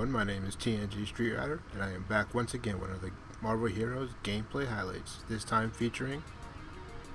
everyone, my name is TNG Street Rider, and I am back once again with another Marvel Heroes gameplay highlights, this time featuring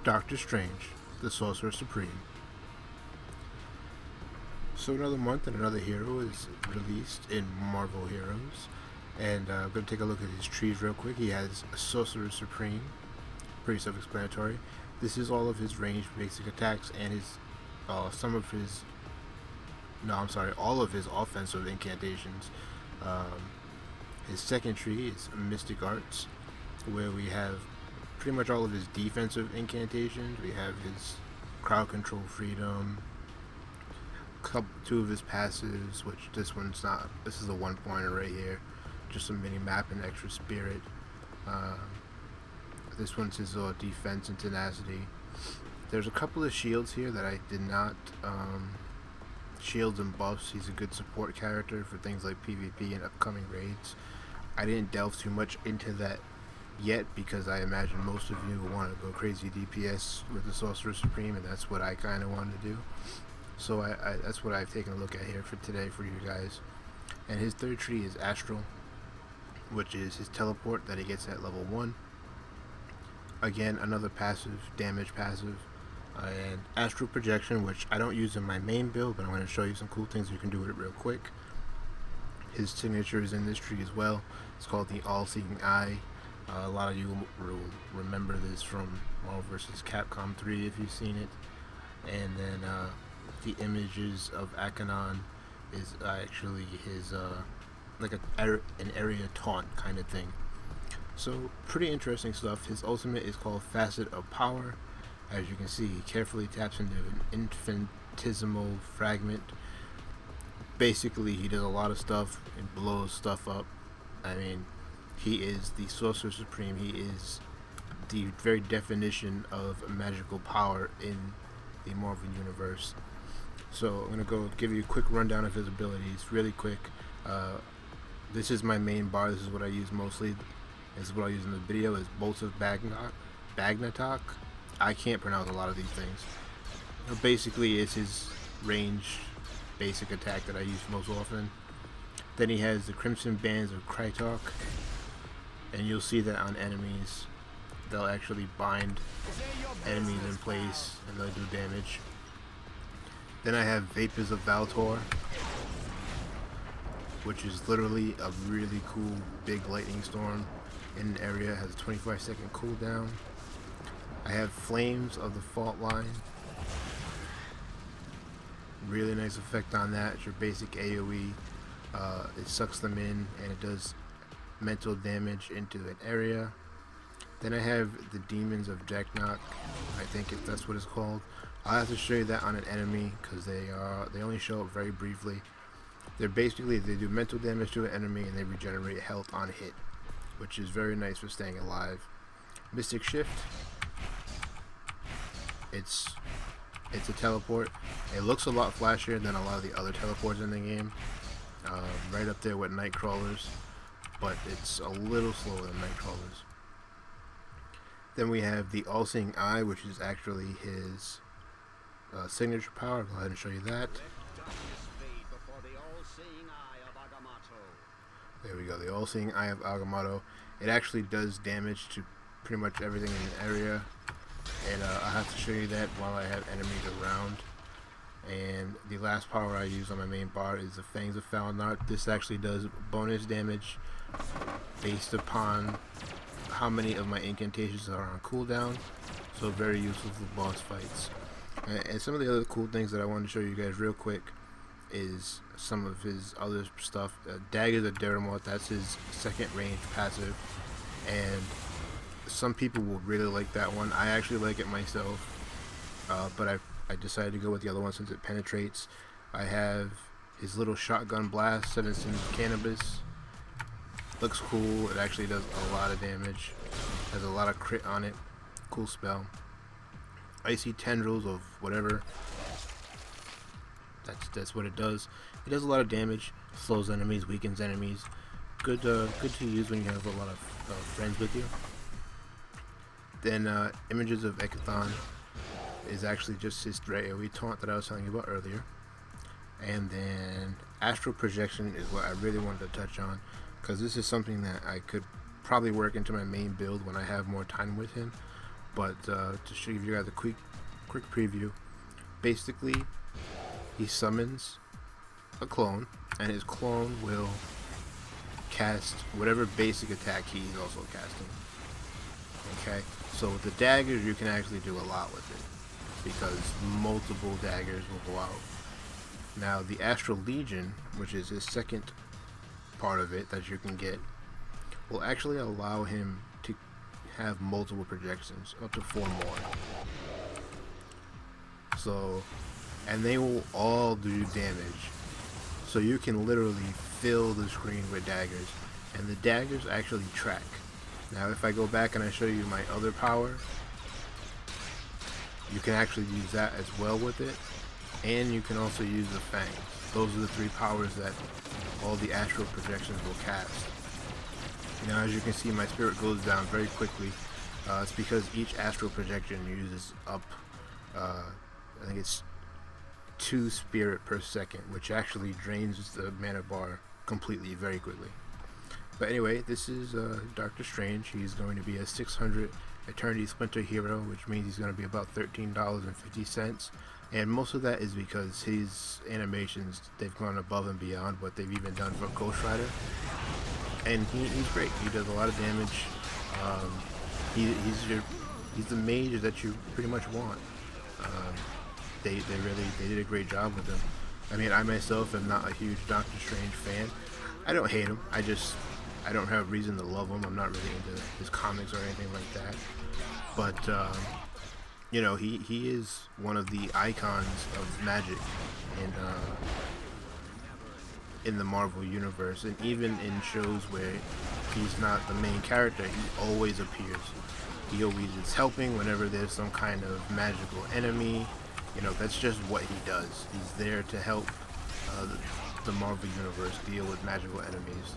Doctor Strange, the Sorcerer Supreme. So another month and another hero is released in Marvel Heroes, and I'm going to take a look at his trees real quick. He has a Sorcerer Supreme, pretty self-explanatory. This is all of his ranged basic attacks and his, all of his offensive incantations. His second tree is Mystic Arts, where we have pretty much all of his defensive incantations. We have his Crowd Control Freedom, two of his passives, which this one's not. This is a one-pointer right here, just a mini map and extra spirit. This one's his defense and tenacity. There's a couple of shields here that I did not. Shields and buffs. He's a good support character for things like PvP and upcoming raids. I didn't delve too much into that yet because I imagine most of you want to go crazy DPS with the Sorcerer Supreme, and that's what I kind of wanted to do. So that's what I've taken a look at here for today for you guys. And his third tree is Astral, which is his teleport that he gets at level 1. Again, another passive, damage passive. And Astral Projection, which I don't use in my main build, but I'm going to show you some cool things you can do with it real quick. His signature is in this tree as well. It's called the All-Seeing Eye. A lot of you will remember this from Marvel vs. Capcom 3 if you've seen it. And then the images of Akanon is actually his like an area taunt kind of thing. So pretty interesting stuff. His ultimate is called Facet of Power. As you can see, he carefully taps into an infinitesimal fragment. Basically, he does a lot of stuff and blows stuff up. I mean, he is the Sorcerer Supreme. He is the very definition of magical power in the Marvel Universe. So I'm going to go give you a quick rundown of his abilities really quick. This is my main bar. This is what I use mostly. This is what I use in the video, is Bolts of Bagnatok. I can't pronounce a lot of these things. Basically, it's his range basic attack that I use most often. Then he has the Crimson Bands of Krytark, and you'll see that on enemies, they'll actually bind enemies in place and they'll do damage. Then I have Vapors of Valtor, which is literally a really cool big lightning storm in an area. It has a 25-second cooldown. I have Flames of the Fault Line. Really nice effect on that. It's your basic AoE. It sucks them in and it does mental damage into an area. Then I have the Demons of Jacknock. I think that's what it's called. I'll have to show you that on an enemy because they only show up very briefly. They do mental damage to an enemy and they regenerate health on hit, which is very nice for staying alive. Mystic Shift. It's a teleport. It looks a lot flashier than a lot of the other teleports in the game. Right up there with Nightcrawlers, but it's a little slower than Nightcrawlers. Then we have the All-Seeing Eye, which is actually his signature power. I'll go ahead and show you that. There we go, the All-Seeing Eye of Agamotto. It actually does damage to pretty much everything in the area. And I have to show you that while I have enemies around. And the last power I use on my main bar is the Fangs of Falnart. This actually does bonus damage based upon how many of my incantations are on cooldown. So very useful for boss fights. And some of the other cool things that I want to show you guys real quick is some of his other stuff. Daggers of Deramoth, that's his second range passive. And some people will really like that one. I actually like it myself, but I decided to go with the other one since it penetrates. I have his little shotgun blast, Citizen Cannabis. Looks cool. It actually does a lot of damage. Has a lot of crit on it. Cool spell. Icy Tendrils of whatever. That's what it does. It does a lot of damage. Slows enemies, weakens enemies. Good to use when you have a lot of friends with you. Then Images of Ekathon is actually just his AoE taunt that I was telling you about earlier. And then astral projection is what I really wanted to touch on, because this is something that I could probably work into my main build when I have more time with him. But to show you guys a quick preview, basically he summons a clone, and his clone will cast whatever basic attack he's also casting. Okay, so with the daggers you can actually do a lot with it, because multiple daggers will go out. Now the Astral Legion, which is his second part of it that you can get, will actually allow him to have multiple projections, up to 4 more. So, and they will all do damage. So you can literally fill the screen with daggers, and the daggers actually track. Now if I go back and I show you my other power, you can actually use that as well with it, and you can also use the Fangs. Those are the 3 powers that all the astral projections will cast. Now as you can see, my spirit goes down very quickly. It's because each astral projection uses up, I think it's 2 spirit per second, which actually drains the mana bar completely very quickly. But anyway, this is Doctor Strange. He's going to be a 600 Eternity Splinter hero, which means he's going to be about $13.50. And most of that is because his animations, they've gone above and beyond what they've even done for Ghost Rider. And he's great. He does a lot of damage. He's the mage that you pretty much want. They did a great job with him. I mean, I myself am not a huge Doctor Strange fan. I don't hate him. I don't have reason to love him. I'm not really into his comics or anything like that. But you know, he is one of the icons of magic in the Marvel universe, and even in shows where he's not the main character, he always appears. He always is helping whenever there's some kind of magical enemy. You know, that's just what he does. He's there to help the Marvel universe deal with magical enemies,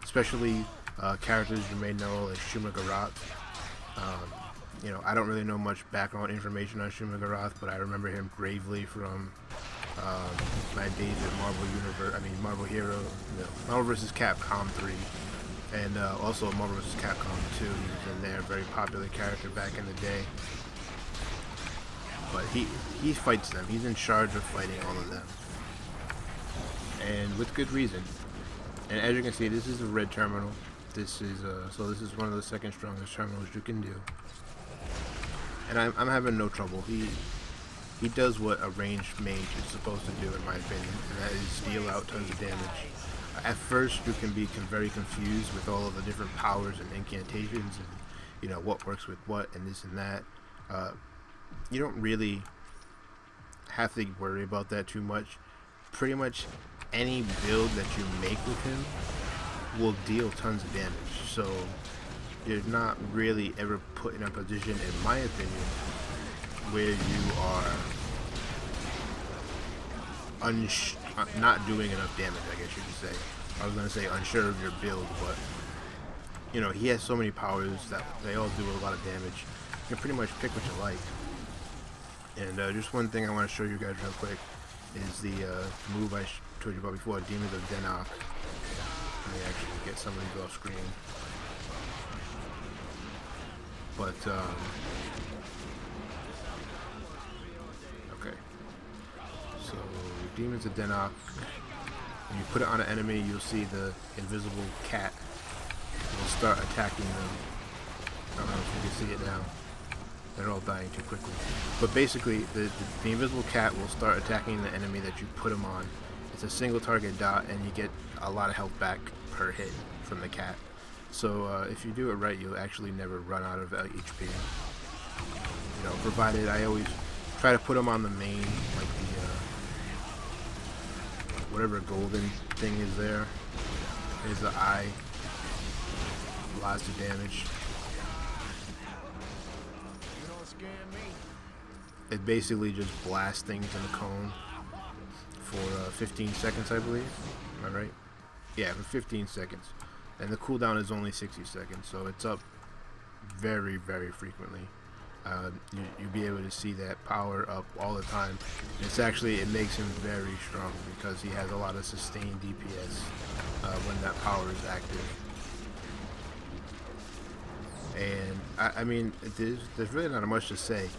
especially characters you may know like Shuma-Gorath. You know, I don't really know much background information on Shuma-Gorath, but I remember him gravely from my days at Marvel Hero, Marvel vs. Capcom 3, and also Marvel vs. Capcom 2. He was in there, very popular character back in the day. But he fights them. He's in charge of fighting all of them, and with good reason. And as you can see, this is a red terminal. This is this is one of the second strongest terminals you can do. And I'm having no trouble. He does what a ranged mage is supposed to do, in my opinion, and that is deal out tons of damage. At first, you can be very confused with all of the different powers and incantations, and you know what works with what and this and that. You don't really have to worry about that too much. Pretty much any build that you make with him will deal tons of damage, so you're not really ever put in a position, in my opinion, where you are not doing enough damage, I guess you could say. I was going to say unsure of your build, but you know, he has so many powers that they all do a lot of damage. You can pretty much pick what you like. And just one thing I want to show you guys real quick is the move I told you about before, Demons of Denok. Let me actually get some of these off screen. But okay, so Demons of Denok, when you put it on an enemy, you'll see the invisible cat will start attacking them. I don't know if you can see it now. They're all dying too quickly. But basically, the invisible cat will start attacking the enemy that you put him on. It's a single target dot, and you get a lot of health back per hit from the cat. So if you do it right, you'll actually never run out of HP. You know, provided I always try to put them on the main, like the whatever golden thing is there. There's the eye. Lots of damage. It basically just blasts things in a cone for 15 seconds, I believe. Am I right? Yeah, for 15 seconds. And the cooldown is only 60 seconds, so it's up very, very frequently. You'll be able to see that power up all the time. It makes him very strong because he has a lot of sustained DPS when that power is active. And I mean, there's really not much to say.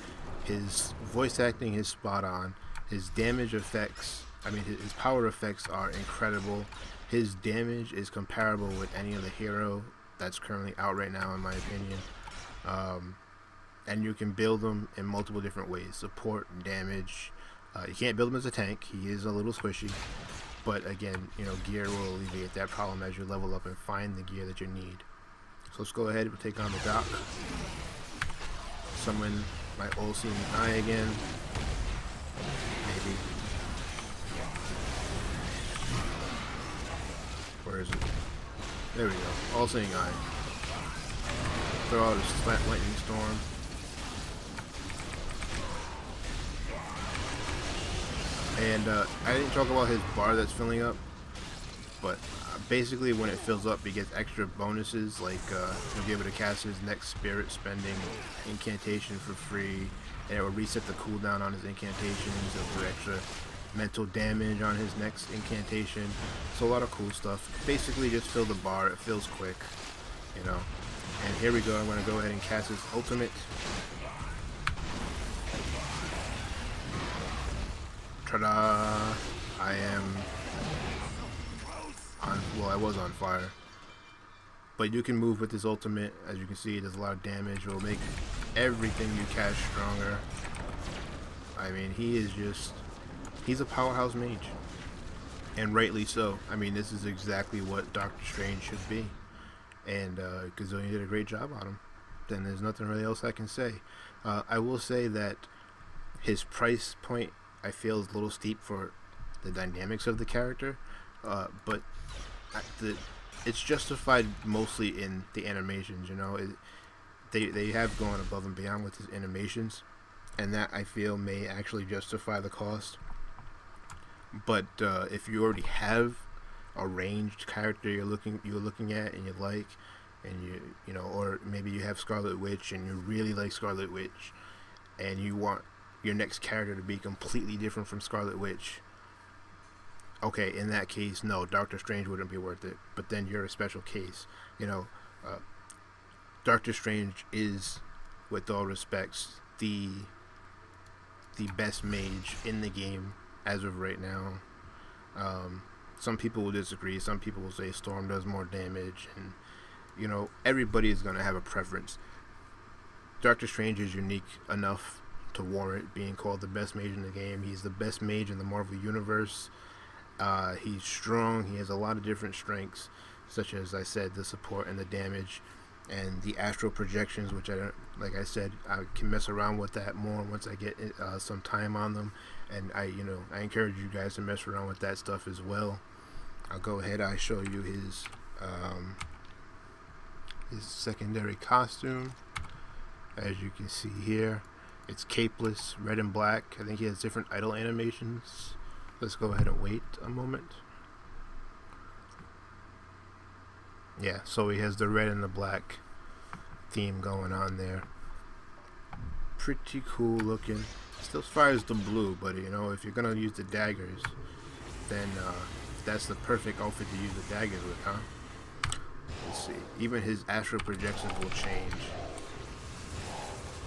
His voice acting is spot on. His damage effects, I mean, his power effects are incredible. His damage is comparable with any other hero that's currently out right now, in my opinion. And you can build him in multiple different ways: support and damage. You can't build him as a tank; he is a little squishy. But again, you know, gear will alleviate that problem as you level up and find the gear that you need. So let's go ahead and take on the Doc. Summon my All-Seeing Eye again. Maybe. Where is it? There we go. All-Seeing Eye. Throw out a Slant Lightning Storm. And I didn't talk about his bar that's filling up, but basically when it fills up, he gets extra bonuses, like he'll be able to cast his next Spirit Spending incantation for free, and it will reset the cooldown on his incantations. It'll do extra mental damage on his next incantation. So a lot of cool stuff. Basically just fill the bar. It fills quick, you know. And here we go. I'm going to go ahead and cast his ultimate. Ta-da! I am on, well, I was on fire. But you can move with this ultimate. As you can see, it does a lot of damage. It will make everything you cast stronger. I mean, he's a powerhouse mage. And rightly so. I mean, this is exactly what Doctor Strange should be. And Gazillion did a great job on him. Then there's nothing really else I can say. I will say that his price point, I feel, is a little steep for the dynamics of the character, but it's justified mostly in the animations. You know, they have gone above and beyond with his animations, and that, I feel, may actually justify the cost. But if you already have a ranged character you're looking at and you like, and you know, or maybe you have Scarlet Witch and you really like Scarlet Witch, and you want your next character to be completely different from Scarlet Witch, okay, in that case, no, Doctor Strange wouldn't be worth it. But then you're a special case. You know, Doctor Strange is, with all respects, the best mage in the game as of right now. Some people will disagree. Some people will say Storm does more damage, and you know, everybody is going to have a preference. Doctor Strange is unique enough to warrant being called the best mage in the game. He's the best mage in the Marvel Universe. He's strong. He has a lot of different strengths, such as I said, the support and the damage, and the astral projections, which I don't, like I said, I can mess around with that more once I get some time on them. And I encourage you guys to mess around with that stuff as well. I'll go ahead. I show you his secondary costume. As you can see here, it's capeless, red and black. I think he has different idle animations. Let's go ahead and wait a moment. Yeah, so he has the red and the black theme going on there. Pretty cool looking. Still fires the blue, but you know, if you're gonna use the daggers, then that's the perfect outfit to use the daggers with, huh? Let's see. Even his astral projections will change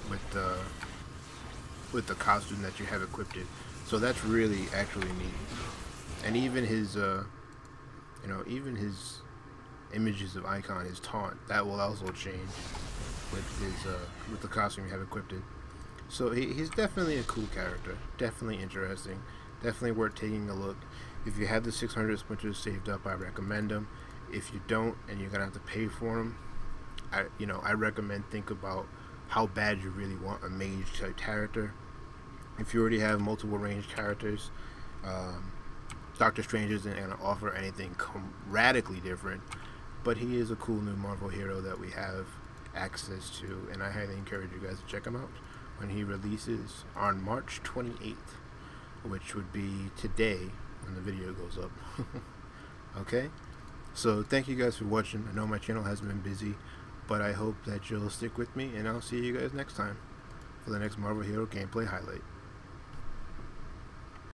with the costume that you have equipped. So that's really actually neat. And even his even his images of Icon, his taunt, that will also change with the costume you have equipped. So he's definitely a cool character, definitely interesting, definitely worth taking a look. If you have the 600 splinters saved up, I recommend them. If you don't, and you're gonna have to pay for them, I recommend think about how bad you really want a mage type character. If you already have multiple ranged characters, Doctor Strange isn't gonna offer anything radically different, but he is a cool new Marvel hero that we have access to, and I highly encourage you guys to check him out when he releases on March 28th, which would be today when the video goes up. Okay, so thank you guys for watching. I know my channel has been busy, but I hope that you'll stick with me, and I'll see you guys next time. for the next Marvel Hero gameplay highlight.